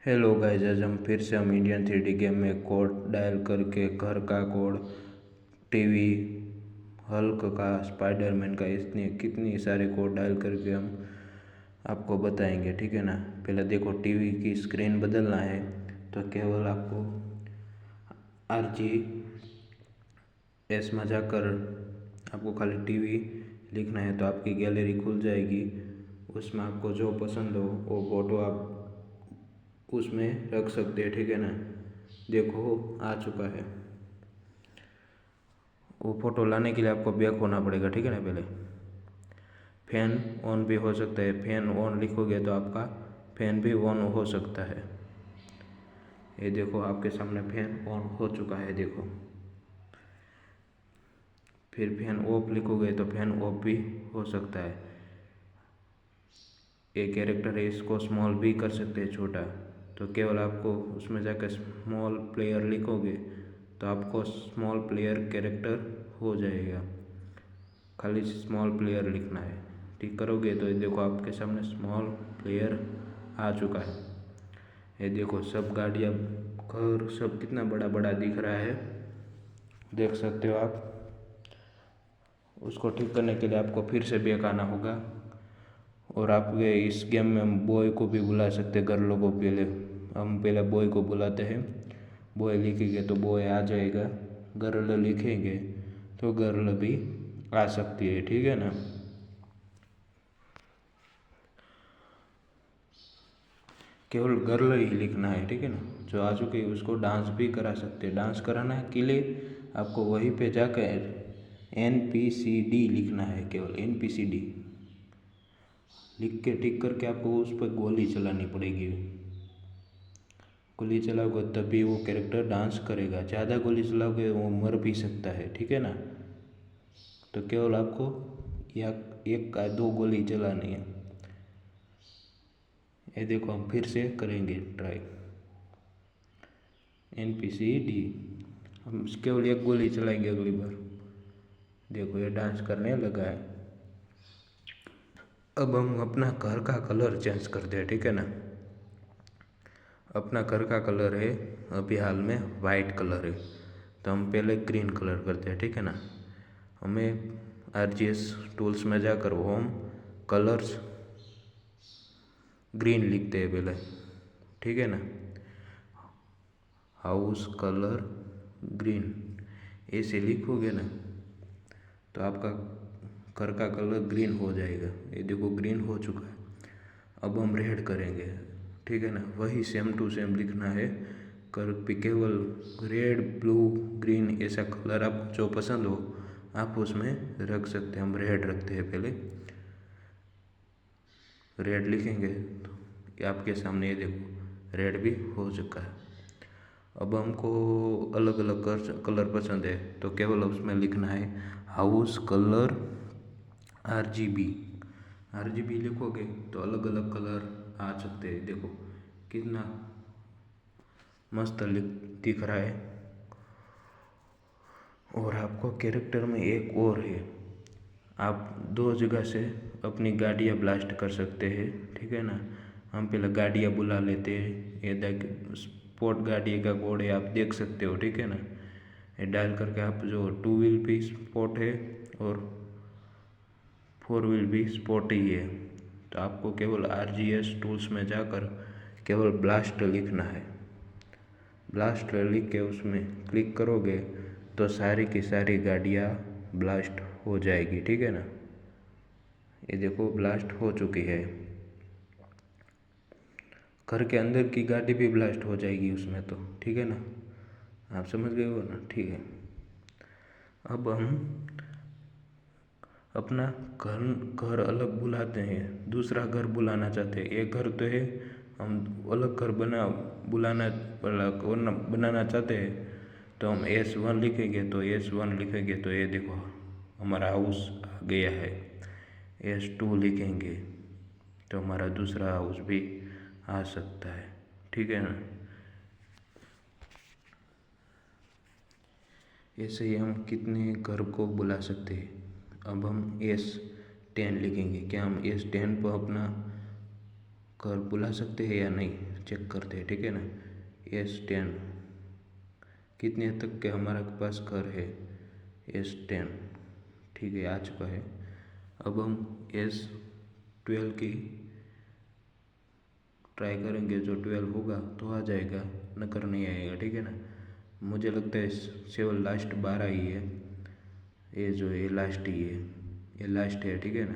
Hello guys, आज हम फिर से इंडियन 3D गेम में कोड डायल करके घर का कोड, टीवी, हल्क का, स्पाइडरमैन का, इतनी कितनी सारे कोड डायल करके हम आपको बताएंगे। ठीक है ना। पहले देखो, टीवी की स्क्रीन बदलना है तो केवल आपको RGS में जाकर आपको खाली टीवी लिखना है तो आपकी गैलरी खुल जाएगी। उसमें आपको जो पसंद हो वो फ़ोटो आप उसमें रख सकते हैं। ठीक है ना। देखो, आ चुका है। वो फ़ोटो लाने के लिए आपको बैक होना पड़ेगा। ठीक है ना। पहले फैन ऑन भी हो सकता है, फैन ऑन लिखोगे तो आपका फैन भी ऑन हो सकता है। ये देखो, आपके सामने फैन ऑन हो चुका है। देखो, फिर फैन ऑफ लिखोगे तो फैन ऑफ भी हो सकता है। ये कैरेक्टर है, इसको स्मॉल भी कर सकते हैं, छोटा। तो केवल आपको उसमें जाकर स्मॉल प्लेयर लिखोगे तो आपको स्मॉल प्लेयर कैरेक्टर हो जाएगा। खाली स्मॉल प्लेयर लिखना है। ठीक करोगे तो ये देखो, आपके सामने स्मॉल प्लेयर आ चुका है। ये देखो, सब गाड़ियाँ, घर, सब कितना बड़ा बड़ा दिख रहा है, देख सकते हो आप। उसको ठीक करने के लिए आपको फिर से बैक आना होगा। और आप ये इस गेम में हम बॉय को भी बुला सकते हैं। गर्ल को पहले बॉय को बुलाते हैं। बॉय लिखेंगे तो बॉय आ जाएगा, गर्ल लिखेंगे तो गर्ल भी आ सकती है। ठीक है ना। केवल गर्ल ही लिखना है। ठीक है ना। जो आ चुके हैं उसको डांस भी करा सकते हैं। डांस कराना के लिए आपको वहीं पे जाकर NPCD लिखना है। केवल NPCD लिख के टिक करके आपको उस पर गोली चलानी पड़ेगी। गोली चलाओगे तभी वो कैरेक्टर डांस करेगा। ज़्यादा गोली चलाओगे वो मर भी सकता है। ठीक है ना। तो केवल आपको या एक का 2 गोली चलानी है। ये देखो, हम फिर से करेंगे ट्राई। NPCD हम केवल एक गोली चलाएंगे अगली बार। देखो, ये डांस करने लगा है। अब हम अपना घर का कलर चेंज करते हैं। ठीक है ना। अपना घर का कलर है अभी हाल में वाइट कलर है, तो हम पहले ग्रीन कलर करते हैं। ठीक है ना। हमें RGS टूल्स में जाकर होम कलर्स ग्रीन लिखते हैं पहले। ठीक है ना। हाउस कलर ग्रीन ऐसे लिखोगे ना तो आपका घर का कलर ग्रीन हो जाएगा। ये देखो, ग्रीन हो चुका है। अब हम रेड करेंगे। ठीक है ना। वही सेम टू सेम लिखना है। कर पे केवल रेड, ब्लू, ग्रीन ऐसा कलर आपको जो पसंद हो आप उसमें रख सकते हैं। हम रेड रखते हैं पहले। रेड लिखेंगे तो ये आपके सामने, ये देखो, रेड भी हो चुका है। अब हमको अलग अलग कलर पसंद है तो केवल उसमें लिखना है हाउस कलर RGB लिखोगे तो अलग अलग कलर आ सकते हैं। देखो कितना मस्त दिख रहा है। और आपको कैरेक्टर में एक और है, आप 2 जगह से अपनी गाड़ियाँ ब्लास्ट कर सकते हैं। ठीक है ना। हम पहले गाड़ियाँ बुला लेते हैं। ये देख, स्पोर्ट गाड़ी का कोड है, आप देख सकते हो। ठीक है ना। ये डायल करके आप जो 2 व्हील भी स्पोर्ट है और 4 व्हील भी स्पोर्ट ही है, तो आपको केवल RGS टूल्स में जाकर केवल ब्लास्ट लिखना है। ब्लास्ट लिख के उसमें क्लिक करोगे तो सारी की सारी गाड़ियाँ ब्लास्ट हो जाएगी। ठीक है ना। ये देखो, ब्लास्ट हो चुकी है। घर के अंदर की गाड़ी भी ब्लास्ट हो जाएगी उसमें तो। ठीक है ना। आप समझ गए हो ना। ठीक है। अब हम अपना घर अलग बुलाते हैं, दूसरा घर बुलाना चाहते हैं। एक घर तो है, हम अलग घर बनाना चाहते हैं तो हम S1 लिखेंगे तो S1 लिखेंगे तो ये देखो, हमारा हाउस आ गया है। S2 लिखेंगे तो हमारा दूसरा हाउस भी आ सकता है। ठीक है ना। ऐसे ही हम कितने घर को बुला सकते हैं। अब हम S10 लिखेंगे। क्या हम S10 पर अपना घर बुला सकते हैं या नहीं, चेक करते हैं, ठीक है ना। S10 कितने तक के हमारे पास घर है, S10 ठीक है, आ चुका है। अब हम S12 की ट्राई करेंगे, जो 12 होगा तो आ जाएगा, नकर नहीं आएगा, ठीक है ना। मुझे लगता है केवल लास्ट 12 ही है, ये जो ये लास्ट ही है, ये लास्ट है, ठीक है ना।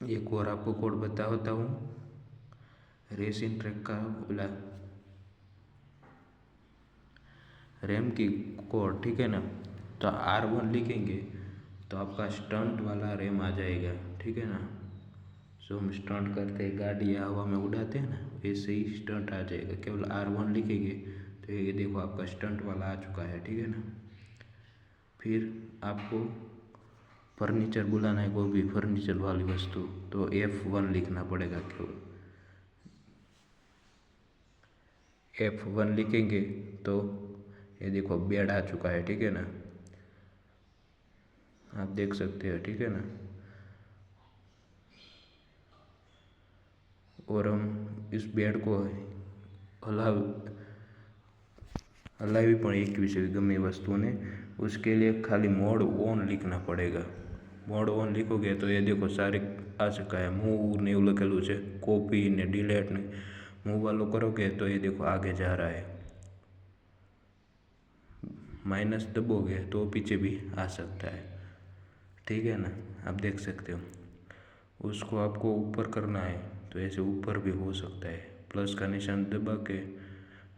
एक और आपको कोड बताता हूँ, रेसिन ट्रैक का बोला रैम की कोड, ठीक है ना। तो R1 लिखेंगे तो आपका स्टंट वाला रैम आ जाएगा, ठीक है ना। जो हम स्टंट करते हैं, गाड़ी हवा में उड़ाते हैं ना, वैसे ही स्टंट आ जाएगा। केवल R1 लिखेंगे तो ये देखो आपका स्टंट वाला आ चुका है, ठीक है ना। फिर आपको फर्नीचर बुलाना है, कोई भी फर्नीचर वाली वस्तु, तो F1 लिखना पड़ेगा। केवल F1 लिखेंगे तो ये देखो बेड आ चुका है, ठीक है ना, आप देख सकते हो, ठीक है ना। और हम इस बेड को हलावी पण एक विषय गमे वस्तु ने, उसके लिए खाली मोड ऑन लिखना पड़ेगा। मोड ऑन लिखोगे तो ये देखो सारे आ चुका है। मूव ने એવું લખેલું છે, कॉपी ने डिलीट ने, मूव वालों करोगे तो ये देखो आगे जा रहा है। माइनस दबोगे तो पीछे भी आ सकता है, ठीक है ना, आप देख सकते हो। उसको आपको ऊपर करना है तो ऐसे ऊपर भी हो सकता है, प्लस का निशान दबा के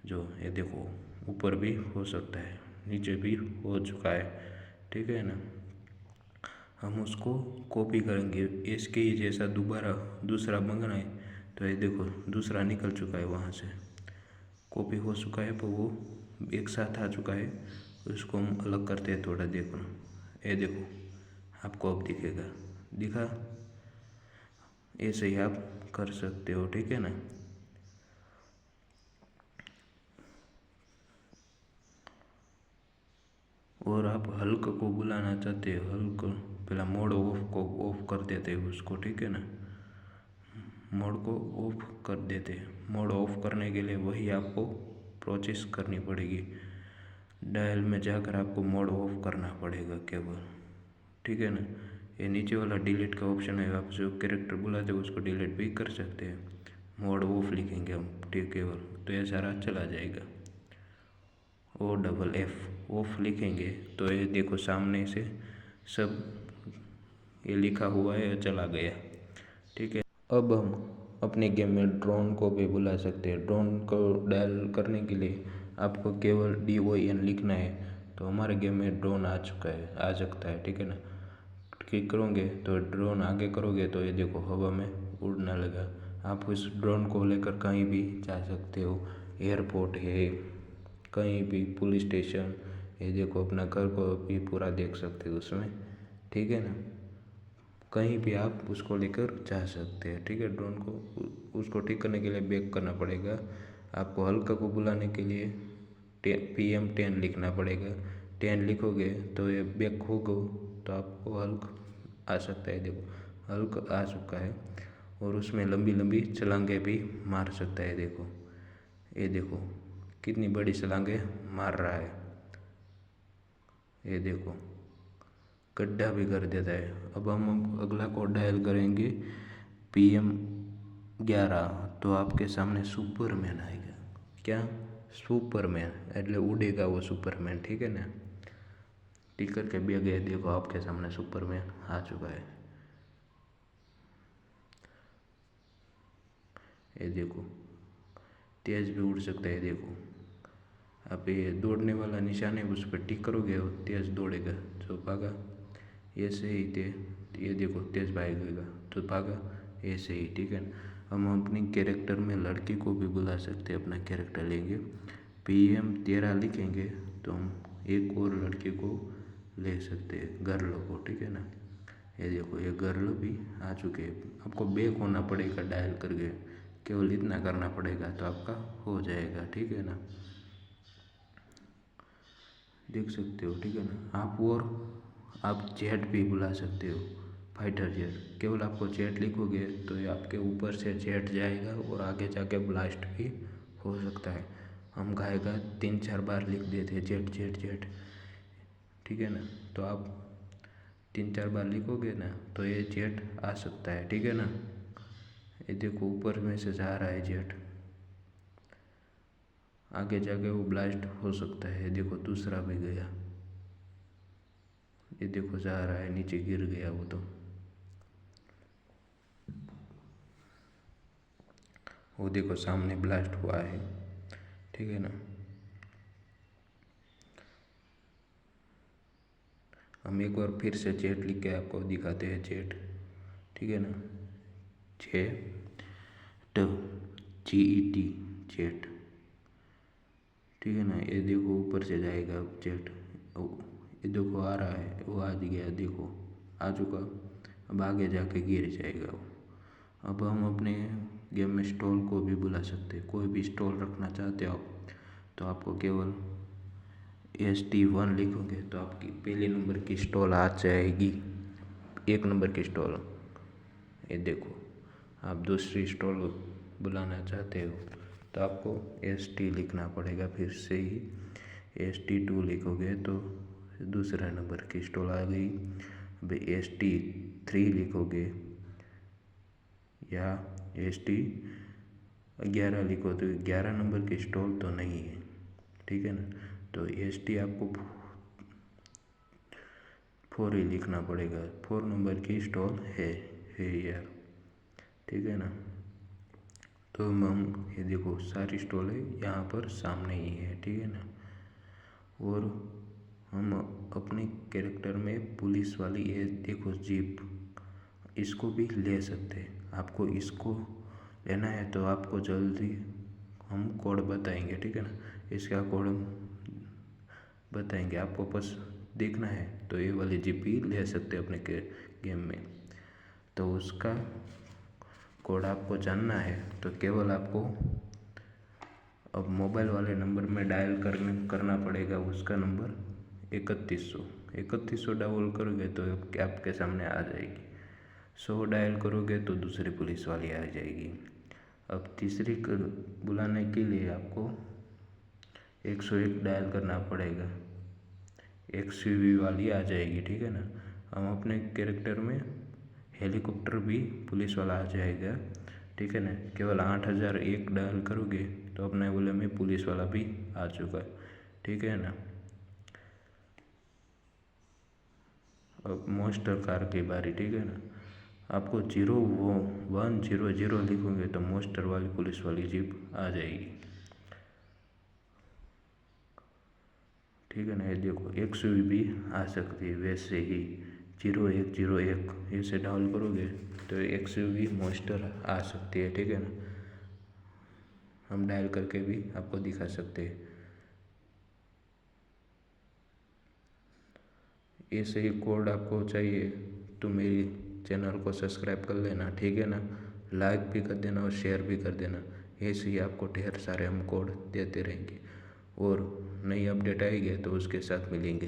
जो ये देखो ऊपर भी हो सकता है, नीचे भी हो चुका है, ठीक है ना। हम उसको कॉपी करेंगे, इसके ही जैसा दोबारा दूसरा मंगाना है तो ये देखो दूसरा निकल चुका है, वहाँ से कॉपी हो चुका है, पर वो एक साथ आ चुका है। उसको हम अलग करते हैं थोड़ा, देखो ये देखो आपको अब दिखेगा, दिखा, ऐसे ही आप कर सकते हो, ठीक है ना। और आप हल्क को बुलाना चाहते हो, हल्क पहला मोड ऑफ को ऑफ कर देते हो उसको, ठीक है ना, मोड को ऑफ कर देते हैं। मोड ऑफ करने के लिए वही आपको प्रोसेस करनी पड़ेगी, डायल में जाकर आपको मोड ऑफ करना पड़ेगा केवल, ठीक है ना। ये नीचे वाला डिलीट का ऑप्शन है, आप जो कैरेक्टर बुलाते हो उसको डिलीट भी कर सकते हैं। मोड ऑफ लिखेंगे हम, ठीक, केवल, तो ये सारा चला जाएगा। OFF ऑफ लिखेंगे तो ये देखो सामने से सब ये लिखा हुआ है, चला गया, ठीक है। अब हम अपने गेम में ड्रोन को भी बुला सकते हैं। ड्रोन को डायल करने के लिए आपको केवल DON लिखना है, तो हमारे गेम में ड्रोन आ चुका है, आ सकता है, ठीक है ना। क्लिक करोगे तो ड्रोन आगे करोगे तो ये देखो हवा में उड़ने लगा। आप इस ड्रोन को लेकर कहीं भी जा सकते हो, एयरपोर्ट है, कहीं भी, पुलिस स्टेशन, ये देखो अपना घर को भी पूरा देख सकते हो उसमें, ठीक है ना। कहीं भी आप उसको लेकर जा सकते हैं, ठीक है। ड्रोन को उसको ठीक करने के लिए बैक करना पड़ेगा। आपको हल्का को बुलाने के लिए PM10 लिखना पड़ेगा। 10 लिखोगे तो ये बैक होगा तो आपको हल्क आ सकता है, देखो हल्क आ चुका है। और उसमें लंबी लंबी छलांगे भी मार सकता है, देखो ये देखो कितनी बड़ी छलांगे मार रहा है, ये देखो गड्ढा भी कर देता है। अब हम अगला कोड डायल करेंगे PM11, तो आपके सामने सुपरमैन आएगा। क्या? सुपरमैन, એટલે उड़ेगा वो सुपरमैन, ठीक है ना। टिक करके भी गए, देखो आपके सामने सुपरमैन आ चुका है, ये देखो तेज भी उड़ सकता है, देखो आप ये दौड़ने वाला निशान है उस पर टिक करोगे वो तेज दौड़ेगा, जो भागा ऐसे ही ये देखो तेज भागेगा तो भागा ऐसे ही, ठीक है। हम अपनी कैरेक्टर में लड़की को भी बुला सकते हैं, अपना कैरेक्टर लेंगे, PM13 लिखेंगे तो हम एक और लड़की को ले सकते हैं, गर्ल को, ठीक है ना। ये देखो ये गर्ल भी आ चुके हैं। आपको बैक होना पड़ेगा डायल करके, केवल इतना करना पड़ेगा तो आपका हो जाएगा, ठीक है ना, देख सकते हो, ठीक है ना। आप जेट भी बुला सकते हो, फाइटर जेट। केवल आपको जेट लिखोगे तो ये आपके ऊपर से जेट जाएगा और आगे जाके ब्लास्ट भी हो सकता है। हम गाएगा 3-4 बार लिख देते जेट जेट जेट, ठीक है ना। तो आप 3-4 बार लिखोगे ना तो ये जेट आ सकता है, ठीक है ना। ये देखो ऊपर में से जा रहा है जेट, आगे जाके वो ब्लास्ट हो सकता है। देखो दूसरा भी गया, ये देखो जा रहा है, नीचे गिर गया वो तो। वो देखो सामने ब्लास्ट हुआ है, ठीक है ना। हम एक बार फिर से जेट लिख के आपको दिखाते हैं जेट, ठीक है ना। JET जेट, ठीक है ना। ये देखो ऊपर से जाएगा जेट, ये देखो आ रहा है, वो आ गया, देखो आ चुका। अब आगे जाके गिर जाएगा वो। अब हम अपने गेम में स्टॉल को भी बुला सकते हैं। कोई भी स्टॉल रखना चाहते हो तो आपको केवल ST1 लिखोगे तो आपकी पहले नंबर की स्टॉल आ जाएगी, 1 नंबर की स्टॉल। ये देखो आप दूसरी स्टॉल बुलाना चाहते हो तो आपको ST लिखना पड़ेगा। फिर से ही ST2 लिखोगे तो दूसरा नंबर की स्टॉल आ गई। अब ST3 लिखोगे या ST11 लिखो तो 11 नंबर की स्टॉल तो नहीं है, ठीक है ना। तो ST आपको 4 ही लिखना पड़ेगा, 4 नंबर की स्टॉल है यार, ठीक है ना। तो हम ये देखो सारी स्टॉल है यहाँ पर सामने ही है, ठीक है ना। और हम अपने कैरेक्टर में पुलिस वाली ये देखो जीप, इसको भी ले सकते हैं। आपको इसको लेना है तो आपको जल्दी हम कोड बताएंगे, ठीक है ना। इसका कोड बताएंगे, आपको बस देखना है तो ये वाली जीप ही ले सकते हैं अपने गेम में। तो उसका कोड आपको जानना है तो केवल आपको अब मोबाइल वाले नंबर में डायल करना पड़ेगा उसका नंबर 3100 डायल करोगे तो आपके सामने आ जाएगी। 100 डायल करोगे तो दूसरी पुलिस वाली आ जाएगी। अब तीसरी बुलाने के लिए आपको 101 डायल करना पड़ेगा, XUV वाली आ जाएगी, ठीक है ना। हम अपने कैरेक्टर में हेलीकॉप्टर भी पुलिस वाला आ जाएगा, ठीक है ना। केवल 8001 डायल करोगे तो अपने वाले में पुलिस वाला भी आ चुका है, ठीक है ना। अब मॉन्स्टर कार की बारी, ठीक है ना। आपको 0100 लिखोगे तो मॉन्स्टर वाली पुलिस वाली जीप आ जाएगी, ठीक है ना। ये देखो XUV भी आ सकती है वैसे ही 0101 ऐसे डाउन करोगे तो XUV मॉन्स्टर आ सकती है, ठीक है ना। हम डायल करके भी आपको दिखा सकते हैं। ऐसे ही कोड आपको चाहिए तो मेरी चैनल को सब्सक्राइब कर लेना, ठीक है ना। लाइक भी कर देना और शेयर भी कर देना। ऐसे ही आपको ढेर सारे हम कोड देते रहेंगे और नई अपडेट आएगी तो उसके साथ मिलेंगे।